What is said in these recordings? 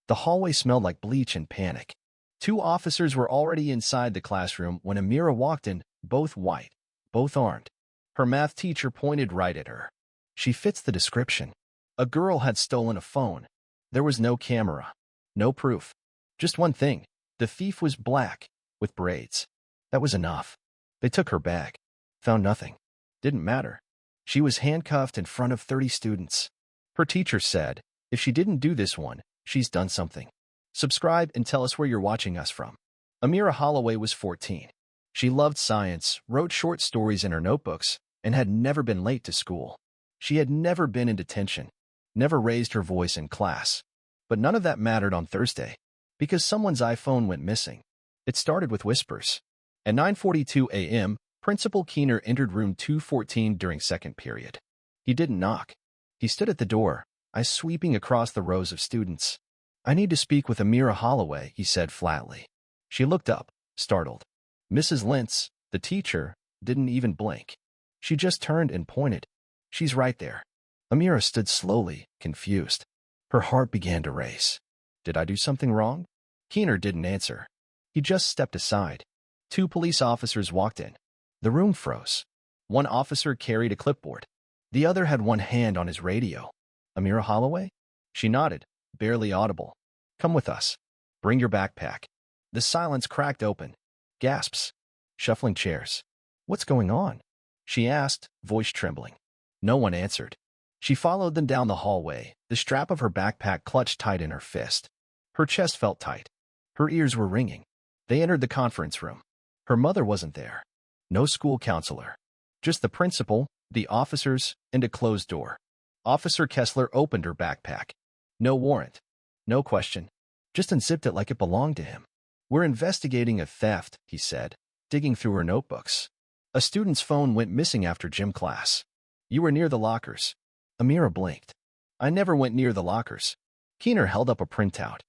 The hallway smelled like bleach and panic. Two officers were already inside the classroom when Amira walked in, both white, both armed. Her math teacher pointed right at her. She fits the description. A girl had stolen a phone. There was no camera, no proof. Just one thing. The thief was black, with braids. That was enough. They took her bag. Found nothing. Didn't matter. She was handcuffed in front of 30 students. Her teacher said, if she didn't do this one, she's done something. Subscribe and tell us where you're watching us from. Amira Holloway was 14. She loved science, wrote short stories in her notebooks, and had never been late to school. She had never been in detention, never raised her voice in class. But none of that mattered on Thursday, because someone's iPhone went missing. It started with whispers. At 9:42 a.m., Principal Keener entered room 214 during second period. He didn't knock. He stood at the door, eyes sweeping across the rows of students. I need to speak with Amira Holloway, he said flatly. She looked up, startled. Mrs. Lentz, the teacher, didn't even blink. She just turned and pointed. She's right there. Amira stood slowly, confused. Her heart began to race. Did I do something wrong? Keener didn't answer. He just stepped aside. Two police officers walked in. The room froze. One officer carried a clipboard. The other had one hand on his radio. Amira Holloway? She nodded, barely audible. Come with us. Bring your backpack. The silence cracked open. Gasps. Shuffling chairs. What's going on? She asked, voice trembling. No one answered. She followed them down the hallway, the strap of her backpack clutched tight in her fist. Her chest felt tight. Her ears were ringing. They entered the conference room. Her mother wasn't there. No school counselor. Just the principal, the officers, and a closed door. Officer Kessler opened her backpack. No warrant. No question. Just unzipped it like it belonged to him. We're investigating a theft, he said, digging through her notebooks. A student's phone went missing after gym class. You were near the lockers. Amira blinked. I never went near the lockers. Keener held up a printout.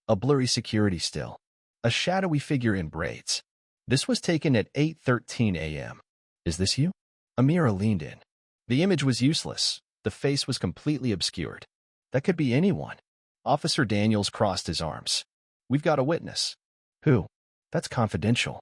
A blurry security still. A shadowy figure in braids. This was taken at 8:13 a.m. Is this you? Amira leaned in. The image was useless. The face was completely obscured. That could be anyone. Officer Daniels crossed his arms. We've got a witness. Who? That's confidential.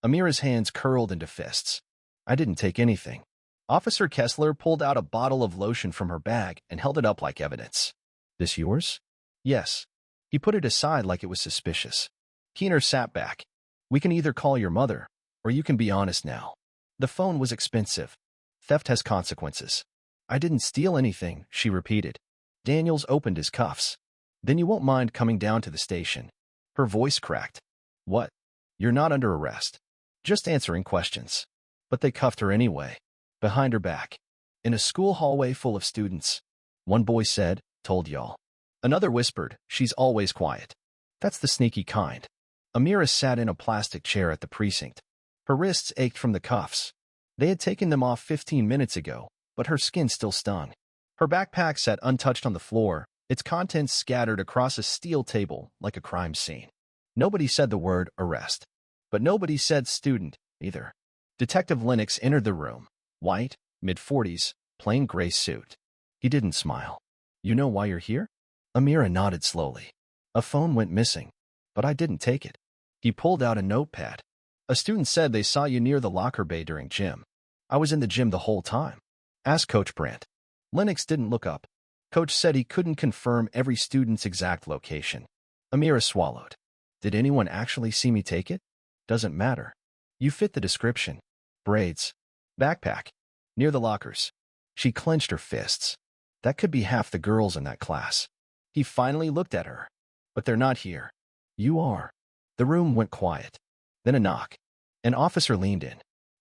Amira's hands curled into fists. I didn't take anything. Officer Kessler pulled out a bottle of lotion from her bag and held it up like evidence. This yours? Yes. He put it aside like it was suspicious. Keener sat back. We can either call your mother, or you can be honest now. The phone was expensive. Theft has consequences. I didn't steal anything, she repeated. Daniels opened his cuffs. Then you won't mind coming down to the station. Her voice cracked. What? You're not under arrest. Just answering questions. But they cuffed her anyway. Behind her back. In a school hallway full of students. One boy said, told y'all. Another whispered, she's always quiet. That's the sneaky kind. Amira sat in a plastic chair at the precinct. Her wrists ached from the cuffs. They had taken them off 15 minutes ago, but her skin still stung. Her backpack sat untouched on the floor, its contents scattered across a steel table like a crime scene. Nobody said the word arrest. But nobody said student, either. Detective Lennox entered the room. White, mid-40s, plain gray suit. He didn't smile. You know why you're here? Amira nodded slowly. A phone went missing, but I didn't take it. He pulled out a notepad. A student said they saw you near the locker bay during gym. I was in the gym the whole time. Ask Coach Brandt. Lennox didn't look up. Coach said he couldn't confirm every student's exact location. Amira swallowed. Did anyone actually see me take it? Doesn't matter. You fit the description. Braids. Backpack. Near the lockers. She clenched her fists. That could be half the girls in that class. He finally looked at her. But they're not here. You are. The room went quiet. Then a knock. An officer leaned in.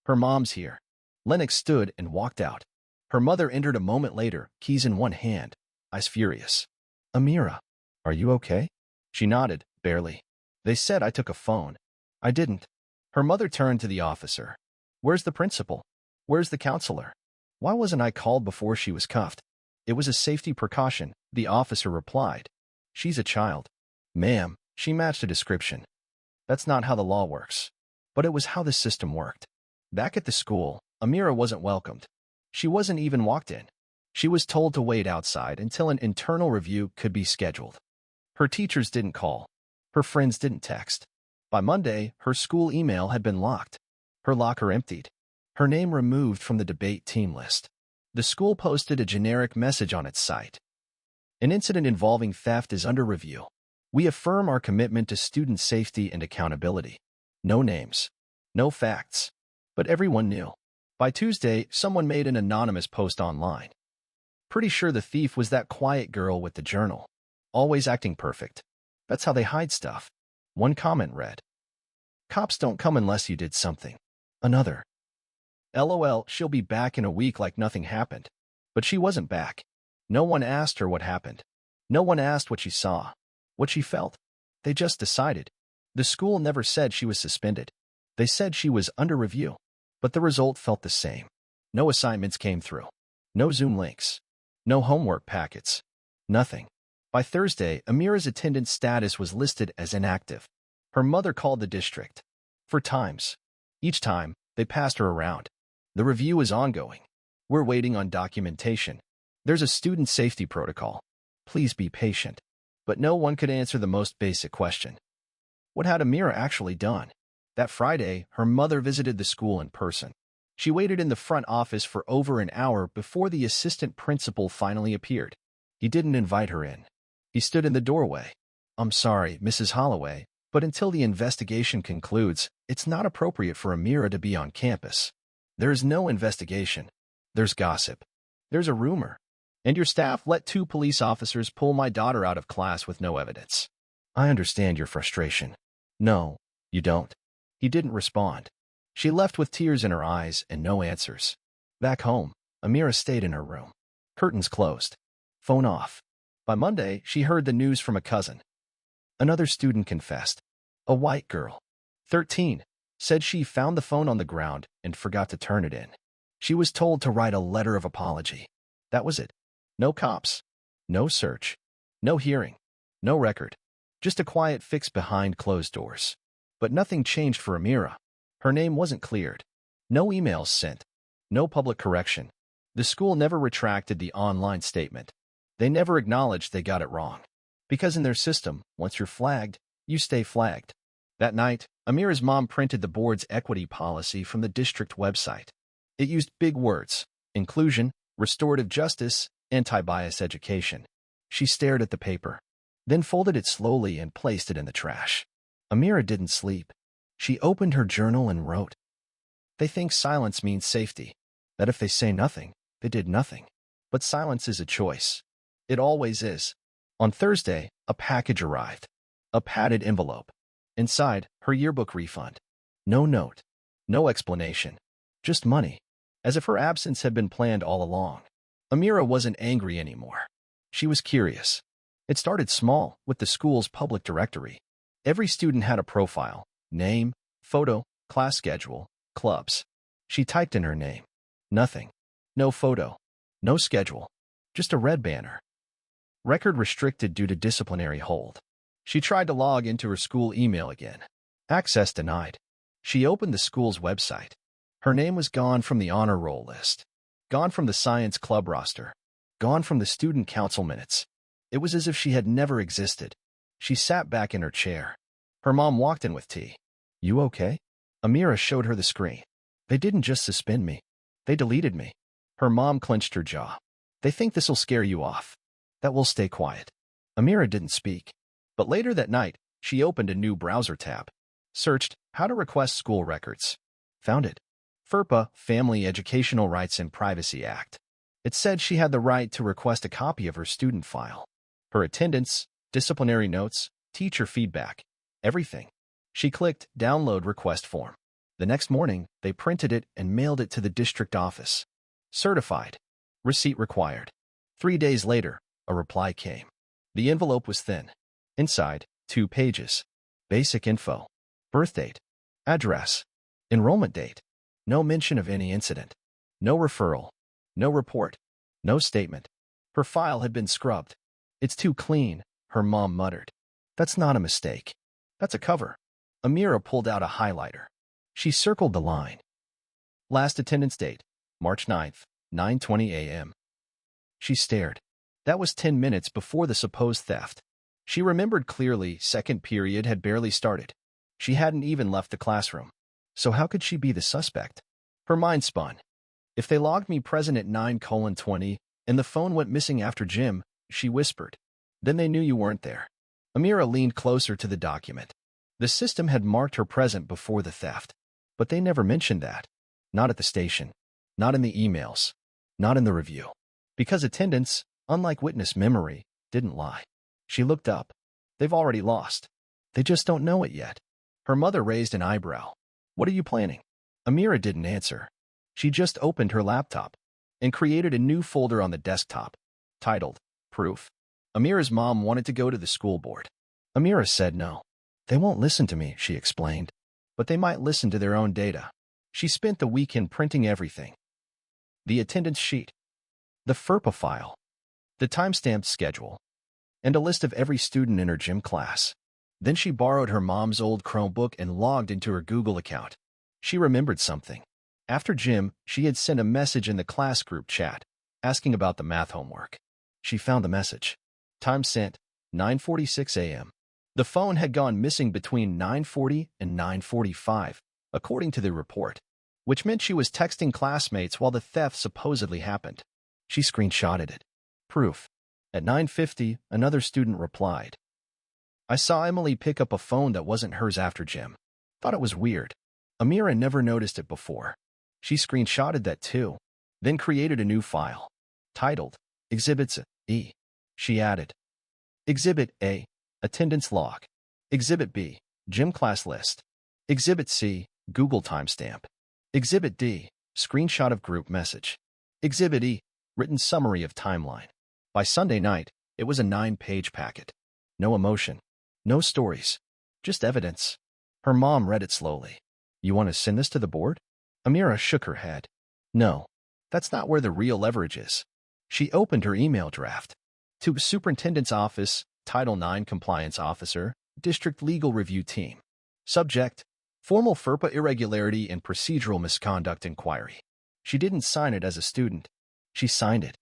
Her mom's here. Lennox stood and walked out. Her mother entered a moment later, keys in one hand, eyes furious. Amira, are you okay? She nodded, barely. They said I took a phone. I didn't. Her mother turned to the officer. Where's the principal? Where's the counselor? Why wasn't I called before she was cuffed? It was a safety precaution, the officer replied. She's a child. Ma'am, she matched a description. That's not how the law works. But it was how the system worked. Back at the school, Amira wasn't welcomed. She wasn't even walked in. She was told to wait outside until an internal review could be scheduled. Her teachers didn't call. Her friends didn't text. By Monday, her school email had been locked. Her locker emptied. Her name removed from the debate team list. The school posted a generic message on its site. An incident involving theft is under review. We affirm our commitment to student safety and accountability. No names. No facts. But everyone knew. By Tuesday, someone made an anonymous post online. Pretty sure the thief was that quiet girl with the journal. Always acting perfect. That's how they hide stuff. One comment read, "Cops don't come unless you did something." Another, "LOL, she'll be back in a week like nothing happened." But she wasn't back. No one asked her what happened. No one asked what she saw, what she felt. They just decided. The school never said she was suspended. They said she was under review. But the result felt the same. No assignments came through. No Zoom links. No homework packets. Nothing. By Thursday, Amira's attendance status was listed as inactive. Her mother called the district 4 times. Each time, they passed her around. The review is ongoing. We're waiting on documentation. There's a student safety protocol. Please be patient. But no one could answer the most basic question. What had Amira actually done? That Friday, her mother visited the school in person. She waited in the front office for over an hour before the assistant principal finally appeared. He didn't invite her in. He stood in the doorway. "I'm sorry, Mrs. Holloway, but until the investigation concludes, it's not appropriate for Amira to be on campus. There is no investigation. There's gossip. There's a rumor. And your staff let 2 police officers pull my daughter out of class with no evidence. I understand your frustration." "No, you don't." He didn't respond. She left with tears in her eyes and no answers. Back home, Amira stayed in her room. Curtains closed. Phone off. By Monday, she heard the news from a cousin. Another student confessed. A white girl, 13, said she found the phone on the ground and forgot to turn it in. She was told to write a letter of apology. That was it. No cops. No search. No hearing. No record. Just a quiet fix behind closed doors. But nothing changed for Amira. Her name wasn't cleared. No emails sent. No public correction. The school never retracted the online statement. They never acknowledged they got it wrong. Because in their system, once you're flagged, you stay flagged. That night, Amira's mom printed the board's equity policy from the district website. It used big words: inclusion, restorative justice, anti-bias education. She stared at the paper, then folded it slowly and placed it in the trash. Amira didn't sleep. She opened her journal and wrote, "They think silence means safety, that if they say nothing, they did nothing. But silence is a choice. It always is." On Thursday, a package arrived. A padded envelope. Inside, her yearbook refund. No note. No explanation. Just money. As if her absence had been planned all along. Amira wasn't angry anymore. She was curious. It started small, with the school's public directory. Every student had a profile, name, photo, class schedule, clubs. She typed in her name. Nothing. No photo. No schedule. Just a red banner. Record restricted due to disciplinary hold. She tried to log into her school email again. Access denied. She opened the school's website. Her name was gone from the honor roll list. Gone from the science club roster. Gone from the student council minutes. It was as if she had never existed. She sat back in her chair. Her mom walked in with tea. "You okay?" Amira showed her the screen. "They didn't just suspend me. They deleted me." Her mom clenched her jaw. "They think this'll scare you off. That will stay quiet." Amira didn't speak. But later that night, she opened a new browser tab. Searched how to request school records. Found it. FERPA, Family Educational Rights and Privacy Act. It said she had the right to request a copy of her student file. Her attendance, disciplinary notes, teacher feedback. Everything. She clicked Download Request Form. The next morning, they printed it and mailed it to the district office. Certified. Receipt required. 3 days later, a reply came. The envelope was thin. Inside, 2 pages. Basic info. Birth date. Address. Enrollment date. No mention of any incident. No referral. No report. No statement. Her file had been scrubbed. "It's too clean," her mom muttered. "That's not a mistake. That's a cover." Amira pulled out a highlighter. She circled the line. Last attendance date, March 9th, 9:20 a.m. She stared. That was 10 minutes before the supposed theft. She remembered clearly second period had barely started. She hadn't even left the classroom. So how could she be the suspect? Her mind spun. If they logged me present at 9:20 and the phone went missing after gym, she whispered. Then they knew you weren't there. Amira leaned closer to the document. The system had marked her present before the theft. But they never mentioned that. Not at the station. Not in the emails. Not in the review. Because attendance, unlike witness memory, didn't lie. She looked up. They've already lost. They just don't know it yet. Her mother raised an eyebrow. What are you planning? Amira didn't answer. She just opened her laptop and created a new folder on the desktop, titled Proof. Amira's mom wanted to go to the school board. Amira said no. They won't listen to me, she explained. But they might listen to their own data. She spent the weekend printing everything. The attendance sheet, the FERPA file, the timestamped schedule, and a list of every student in her gym class. Then she borrowed her mom's old Chromebook and logged into her Google account. She remembered something. After gym, she had sent a message in the class group chat, asking about the math homework. She found the message. Time sent, 9:46 a.m. The phone had gone missing between 9:40 and 9:45, according to the report, which meant she was texting classmates while the theft supposedly happened. She screenshotted it. Proof. At 9:50, another student replied. I saw Emily pick up a phone that wasn't hers after gym. Thought it was weird. Amira never noticed it before. She screenshotted that too, then created a new file, titled Exhibits E. She added, Exhibit A, attendance log. Exhibit B, gym class list. Exhibit C, Google timestamp. Exhibit D, screenshot of group message. Exhibit E, written summary of timeline. By Sunday night, it was a 9-page packet. No emotion, no stories, just evidence. Her mom read it slowly. You want to send this to the board? Amira shook her head. No, that's not where the real leverage is. She opened her email draft. To Superintendent's Office, Title IX Compliance Officer, District Legal Review Team. Subject, Formal FERPA Irregularity and Procedural Misconduct Inquiry. She didn't sign it as a student. She signed it.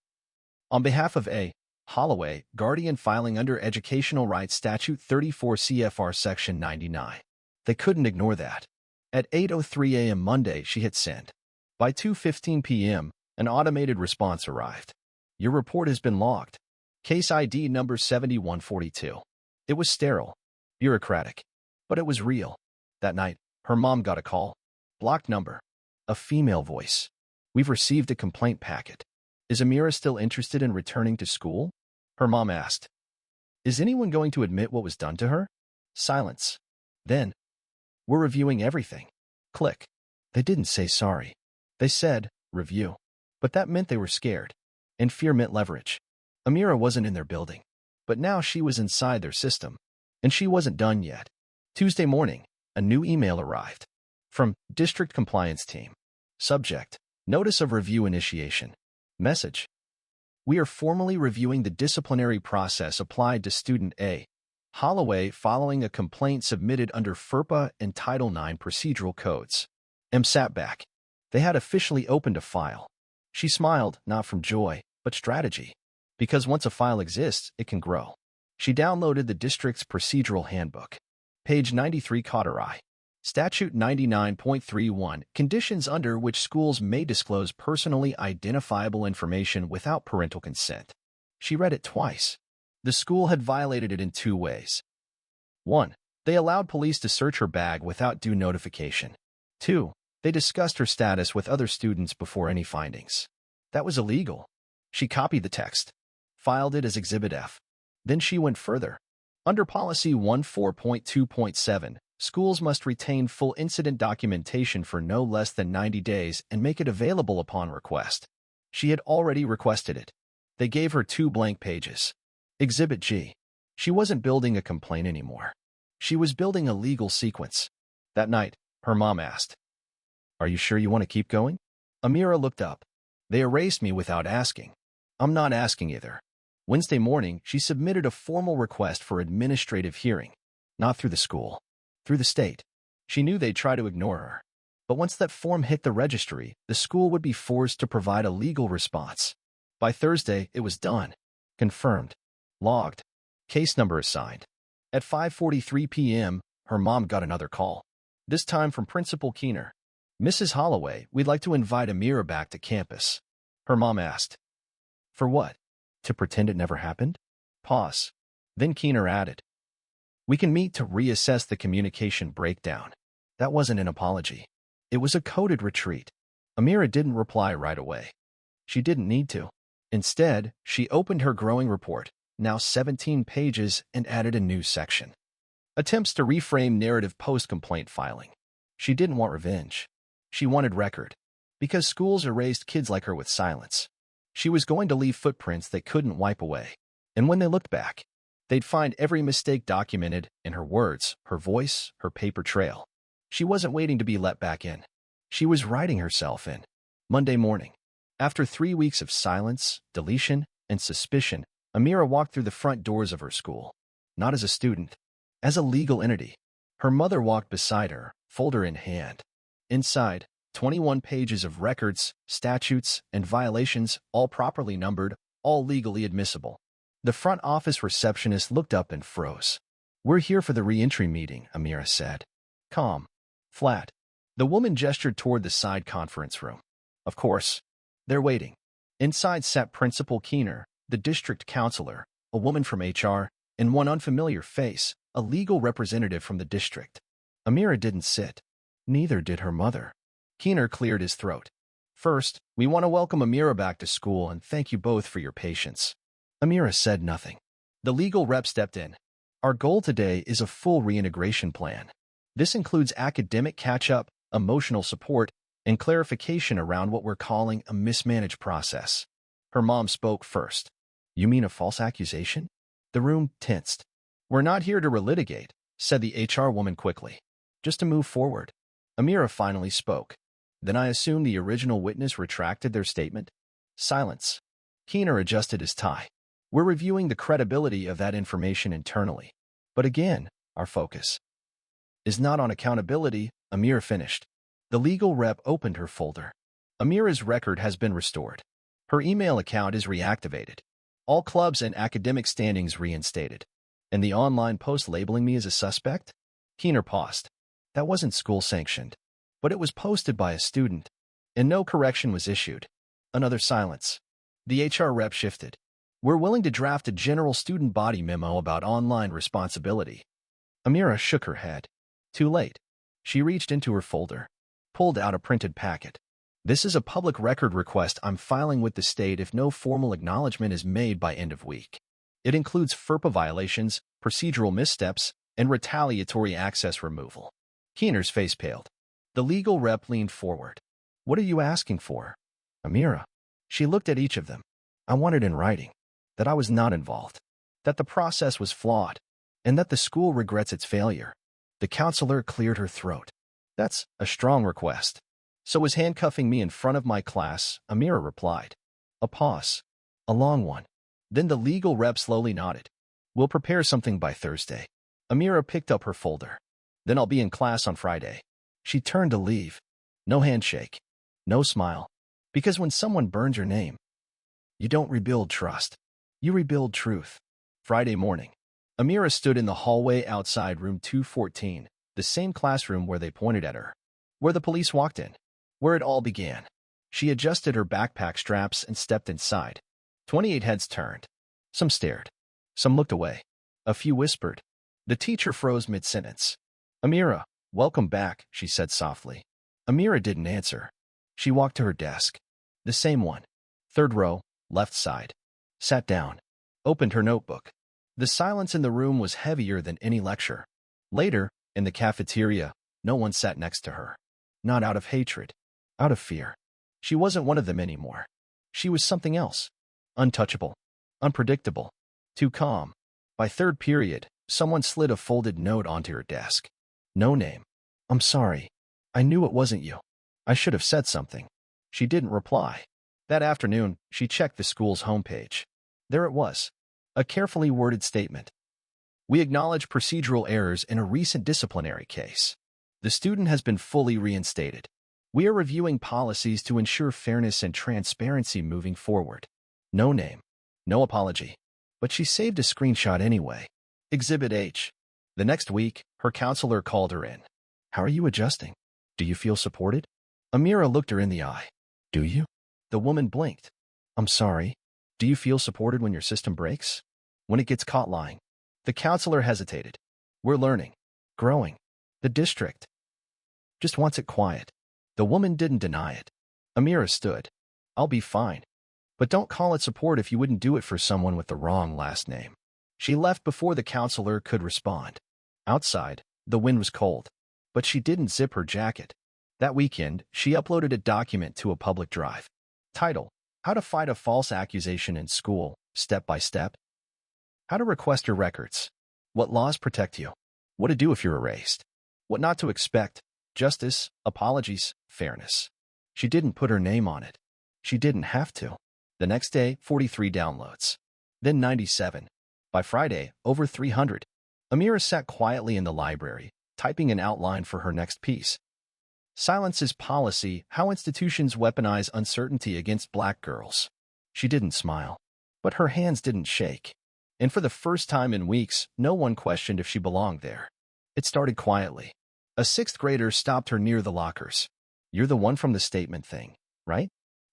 On behalf of A. Holloway, guardian filing under Educational Rights Statute 34 CFR Section 99. They couldn't ignore that. At 8:03 a.m. Monday, she hit send. By 2:15 p.m., an automated response arrived. Your report has been logged. Case ID number 7142. It was sterile, bureaucratic, but it was real. That night, her mom got a call. Blocked number. A female voice. We've received a complaint packet. Is Amira still interested in returning to school? Her mom asked. Is anyone going to admit what was done to her? Silence. Then, we're reviewing everything. Click. They didn't say sorry. They said, review. But that meant they were scared. And fear meant leverage. Amira wasn't in their building. But now she was inside their system. And she wasn't done yet. Tuesday morning, a new email arrived. From District Compliance Team. Subject, Notice of Review Initiation. Message. We are formally reviewing the disciplinary process applied to Student A. Holloway following a complaint submitted under FERPA and Title IX procedural codes. M sat back. They had officially opened a file. She smiled, not from joy, but strategy. Because once a file exists, it can grow. She downloaded the district's procedural handbook. Page 93 caught her eye. Statute 99.31, conditions under which schools may disclose personally identifiable information without parental consent. She read it twice. The school had violated it in 2 ways. 1. They allowed police to search her bag without due notification. 2. They discussed her status with other students before any findings. That was illegal. She copied the text, filed it as Exhibit F. Then she went further. Under Policy 14.2.7, schools must retain full incident documentation for no less than 90 days and make it available upon request. She had already requested it. They gave her 2 blank pages. Exhibit G. She wasn't building a complaint anymore. She was building a legal sequence. That night, her mom asked, Are you sure you want to keep going? Amira looked up. They erased me without asking. I'm not asking either. Wednesday morning, she submitted a formal request for administrative hearing. Not through the school. Through the state. She knew they'd try to ignore her. But once that form hit the registry, the school would be forced to provide a legal response. By Thursday, it was done. Confirmed. Logged. Case number assigned. At 5:43 p.m., her mom got another call. This time from Principal Keener. Mrs. Holloway, we'd like to invite Amira back to campus. Her mom asked. For what? To pretend it never happened? Pause. Then Keener added. We can meet to reassess the communication breakdown. That wasn't an apology. It was a coded retreat. Amira didn't reply right away. She didn't need to. Instead, she opened her growing report, now 17 pages, and added a new section. Attempts to reframe narrative post-complaint filing. She didn't want revenge. She wanted record. Because schools erased kids like her with silence. She was going to leave footprints they couldn't wipe away. And when they looked back, they'd find every mistake documented in her words, her voice, her paper trail. She wasn't waiting to be let back in. She was writing herself in. Monday morning. After 3 weeks of silence, deletion, and suspicion, Amira walked through the front doors of her school. Not as a student, as a legal entity. Her mother walked beside her, folder in hand. Inside, 21 pages of records, statutes, and violations, all properly numbered, all legally admissible. The front office receptionist looked up and froze. We're here for the re-entry meeting, Amira said. Calm. Flat. The woman gestured toward the side conference room. Of course. They're waiting. Inside sat Principal Keener, the district counselor, a woman from HR, and one unfamiliar face, a legal representative from the district. Amira didn't sit. Neither did her mother. Keener cleared his throat. First, we want to welcome Amira back to school and thank you both for your patience. Amira said nothing. The legal rep stepped in. Our goal today is a full reintegration plan. This includes academic catch-up, emotional support, and clarification around what we're calling a mismanaged process. Her mom spoke first. You mean a false accusation? The room tensed. We're not here to relitigate, said the HR woman quickly. Just to move forward. Amira finally spoke. Then I assume the original witness retracted their statement? Silence. Keener adjusted his tie. We're reviewing the credibility of that information internally. But again, our focus is not on accountability, Amira finished. The legal rep opened her folder. Amira's record has been restored. Her email account is reactivated. All clubs and academic standings reinstated. And the online post labeling me as a suspect? Keener paused. That wasn't school-sanctioned. But it was posted by a student. And no correction was issued. Another silence. The HR rep shifted. We're willing to draft a general student body memo about online responsibility. Amira shook her head. Too late. She reached into her folder, pulled out a printed packet. This is a public record request I'm filing with the state if no formal acknowledgement is made by end of week. It includes FERPA violations, procedural missteps, and retaliatory access removal. Keener's face paled. The legal rep leaned forward. What are you asking for? Amira. She looked at each of them. I want it in writing. That I was not involved. That the process was flawed. And that the school regrets its failure. The counselor cleared her throat. That's a strong request. So is handcuffing me in front of my class, Amira replied. A pause. A long one. Then the legal rep slowly nodded. We'll prepare something by Thursday. Amira picked up her folder. Then I'll be in class on Friday. She turned to leave. No handshake. No smile. Because when someone burns your name, you don't rebuild trust. You rebuild truth. Friday morning. Amira stood in the hallway outside room 214, the same classroom where they pointed at her. Where the police walked in. Where it all began. She adjusted her backpack straps and stepped inside. 28 heads turned. Some stared. Some looked away. A few whispered. The teacher froze mid-sentence. Amira, welcome back, she said softly. Amira didn't answer. She walked to her desk. The same one. Third row, left side. Sat down. Opened her notebook. The silence in the room was heavier than any lecture. Later, in the cafeteria, no one sat next to her. Not out of hatred. Out of fear. She wasn't one of them anymore. She was something else. Untouchable. Unpredictable. Too calm. By third period, someone slid a folded note onto her desk. No name. I'm sorry. I knew it wasn't you. I should have said something. She didn't reply. That afternoon, she checked the school's homepage. There it was. A carefully worded statement. We acknowledge procedural errors in a recent disciplinary case. The student has been fully reinstated. We are reviewing policies to ensure fairness and transparency moving forward. No name. No apology. but she saved a screenshot anyway. Exhibit H. The next week, her counselor called her in. How are you adjusting? Do you feel supported? Amira looked her in the eye. Do you? The woman blinked. I'm sorry. Do you feel supported when your system breaks? When it gets caught lying? The counselor hesitated. We're learning. Growing. The district just wants it quiet. The woman didn't deny it. Amira stood. I'll be fine. But don't call it support if you wouldn't do it for someone with the wrong last name. She left before the counselor could respond. Outside, the wind was cold, but she didn't zip her jacket. That weekend, she uploaded a document to a public drive. Title: How to Fight a False Accusation in School, Step by Step. How to request your records. What laws protect you. What to do if you're erased. What not to expect. Justice, apologies, fairness. She didn't put her name on it. She didn't have to. The next day, 43 downloads. Then 97. By Friday, over 300. Amira sat quietly in the library, typing an outline for her next piece. Silence is Policy, How Institutions Weaponize Uncertainty Against Black Girls. She didn't smile, but her hands didn't shake. And for the first time in weeks, no one questioned if she belonged there. It started quietly. A sixth grader stopped her near the lockers. You're the one from the statement thing, right?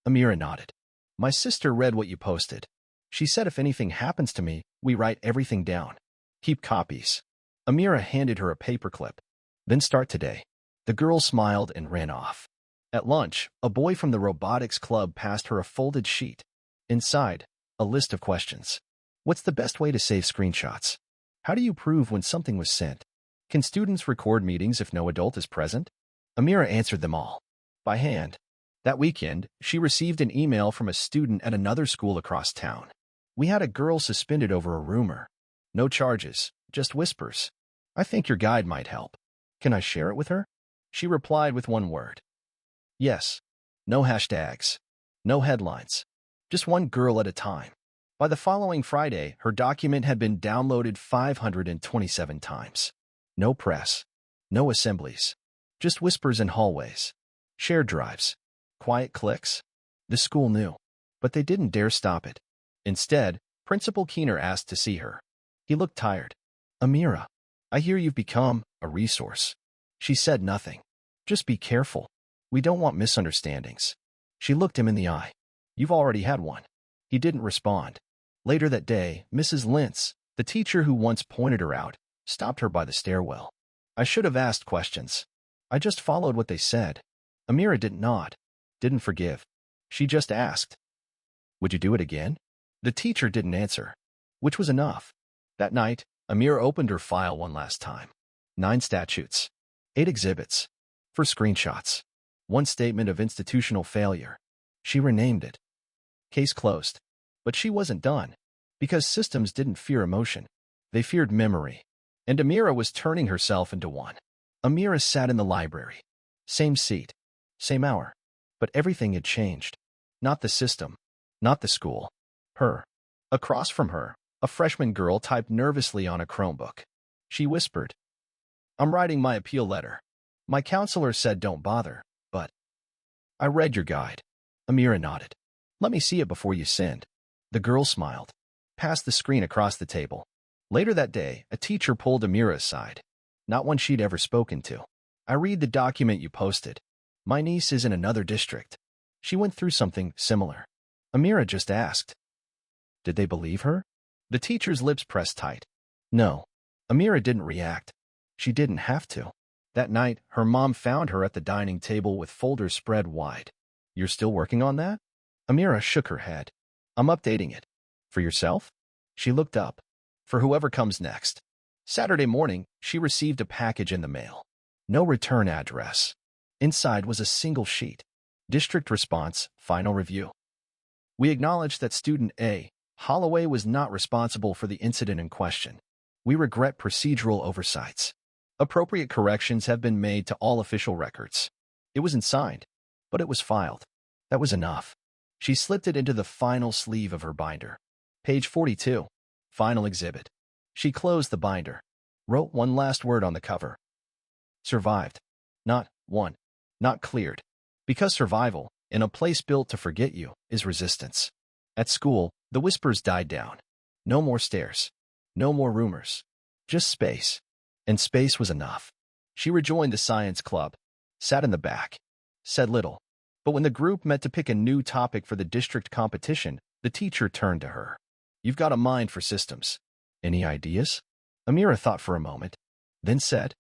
Amira nodded. My sister read what you posted. She said if anything happens to me, we write everything down. Keep copies. Amira handed her a paperclip. Then start today. The girl smiled and ran off. At lunch, a boy from the robotics club passed her a folded sheet. Inside, a list of questions. What's the best way to save screenshots? How do you prove when something was sent? Can students record meetings if no adult is present? Amira answered them all. By hand. That weekend, she received an email from a student at another school across town. We had a girl suspended over a rumor. No charges, just whispers. I think your guide might help. Can I share it with her? She replied with one word. Yes. No hashtags. No headlines. Just one girl at a time. By the following Friday, her document had been downloaded 527 times. No press. No assemblies. Just whispers in hallways. Shared drives. Quiet clicks. The school knew, but they didn't dare stop it. Instead, Principal Keener asked to see her. He looked tired. Amira, I hear you've become a resource. She said nothing. Just be careful. We don't want misunderstandings. She looked him in the eye. You've already had one. He didn't respond. Later that day, Mrs. Lintz, the teacher who once pointed her out, stopped her by the stairwell. I should have asked questions. I just followed what they said. Amira didn't nod. Didn't forgive. She just asked. Would you do it again? The teacher didn't answer, which was enough. That night, Amira opened her file one last time. 9 statutes. 8 exhibits. 4 screenshots. 1 statement of institutional failure. She renamed it. Case closed. But she wasn't done. Because systems didn't fear emotion. They feared memory. And Amira was turning herself into one. Amira sat in the library. Same seat. Same hour. But everything had changed. Not the system. Not the school. Her. Across from her, a freshman girl typed nervously on a Chromebook. She whispered, I'm writing my appeal letter. My counselor said don't bother, but I read your guide. Amira nodded. Let me see it before you send. The girl smiled. Passed the screen across the table. Later that day, a teacher pulled Amira aside. Not one she'd ever spoken to. I read the document you posted. My niece is in another district. She went through something similar. Amira just asked. Did they believe her? The teacher's lips pressed tight. No. Amira didn't react. She didn't have to. That night, her mom found her at the dining table with folders spread wide. You're still working on that? Amira shook her head. I'm updating it. For yourself? She looked up. For whoever comes next. Saturday morning, she received a package in the mail. No return address. Inside was a single sheet. District response, final review. We acknowledge that student A. Holloway was not responsible for the incident in question. We regret procedural oversights. Appropriate corrections have been made to all official records. It wasn't signed, but it was filed. That was enough. She slipped it into the final sleeve of her binder. Page 42. Final exhibit. She closed the binder. Wrote one last word on the cover. Survived. Not won. Not cleared. Because survival, in a place built to forget you, is resistance. At school, the whispers died down. No more stairs. No more rumors. Just space. And space was enough. She rejoined the science club, sat in the back, said little. But when the group met to pick a new topic for the district competition, the teacher turned to her. You've got a mind for systems. Any ideas? Amira thought for a moment, then said,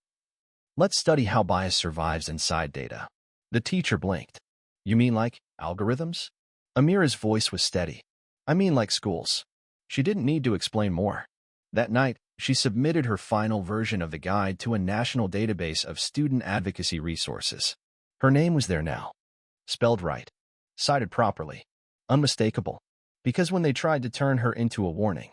let's study how bias survives inside data. The teacher blinked. You mean like algorithms? Amira's voice was steady. I mean like schools. She didn't need to explain more. That night, she submitted her final version of the guide to a national database of student advocacy resources. Her name was there now. Spelled right. Cited properly. Unmistakable. Because when they tried to turn her into a warning,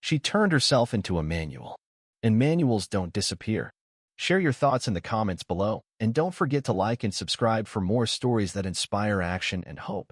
she turned herself into a manual. And manuals don't disappear. Share your thoughts in the comments below, and don't forget to like and subscribe for more stories that inspire action and hope.